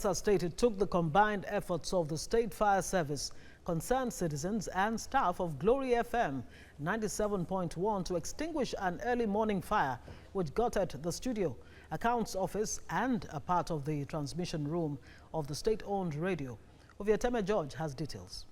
State, it took the combined efforts of the State Fire Service, concerned citizens and staff of Glory FM 97.1 to extinguish an early morning fire which gutted the studio, accounts office and a part of the transmission room of the state-owned radio. Oviateme George has details.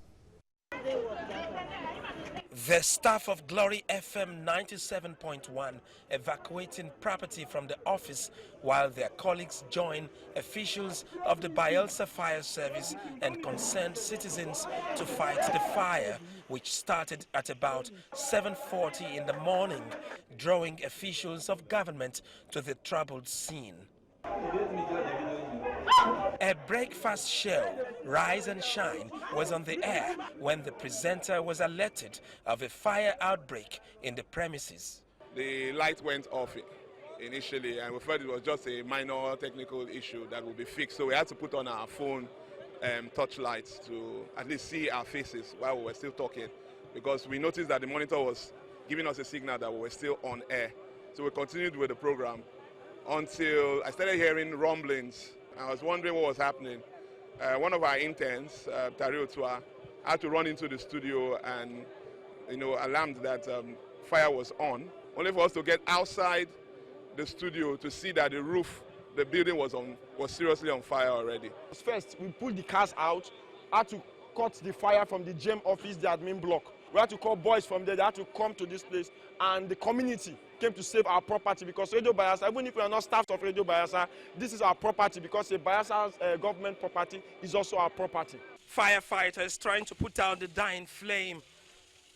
The staff of Glory FM 97.1 evacuating property from the office while their colleagues join officials of the Bayelsa Fire Service and concerned citizens to fight the fire, which started at about 7:40 in the morning, drawing officials of government to the troubled scene. A breakfast show, Rise and Shine, was on the air when the presenter was alerted of a fire outbreak in the premises. The light went off initially and we felt it was just a minor technical issue that would be fixed. So we had to put on our phone touch lights to at least see our faces while we were still talking, because we noticed that the monitor was giving us a signal that we were still on air. So we continued with the program until I started hearing rumblings. I was wondering what was happening. One of our interns, Tari Otua, had to run into the studio and, alarmed that fire was on, only for us to get outside the studio to see that the roof, the building was seriously on fire already. First, we pulled the cars out, had to cut the fire from the GEM office, the admin block. We had to call boys from there, they had to come to this place, and the community came to save our property, because Radio Bayelsa, even if we are not staff of Radio Bayelsa, this is our property, because the Bayelsa's government property is also our property. Firefighters trying to put out the dying flame.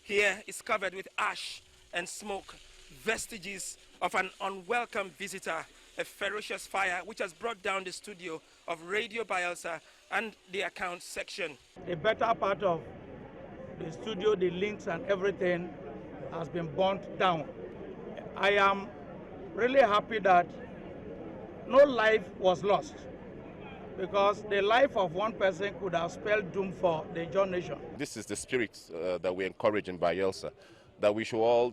Here is covered with ash and smoke, vestiges of an unwelcome visitor, a ferocious fire which has brought down the studio of Radio Bayelsa and the accounts section. The better part of the studio, the links and everything has been burnt down. I am really happy that no life was lost, because the life of one person could have spelled doom for the John nation. This is the spirit that we encourage in Bayelsa, that we should all,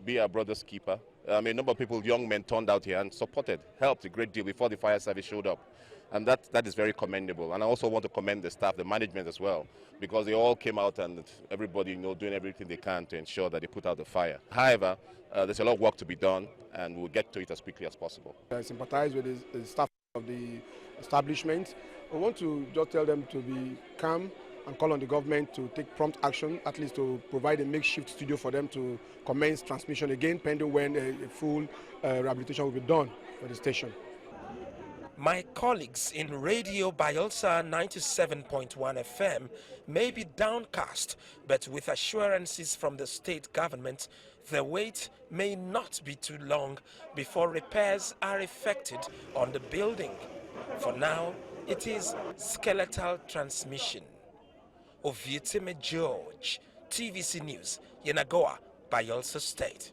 be our brother's keeper. A number of people, young men, turned out here and supported, helped a great deal before the fire service showed up. And that is very commendable. And I also want to commend the staff, the management as well, because they all came out and everybody, doing everything they can to ensure that they put out the fire. However, there's a lot of work to be done, and we'll get to it as quickly as possible. I sympathize with the staff of the establishment. I want to just tell them to be calm and call on the government to take prompt action, at least to provide a makeshift studio for them to commence transmission again, pending when a full rehabilitation will be done for the station. My colleagues in Radio Bayelsa 97.1 FM may be downcast, but with assurances from the state government, the wait may not be too long before repairs are effected on the building. For now, it is skeletal transmission. Oviateme George, TVC News, Yenagoa, Bayelsa State.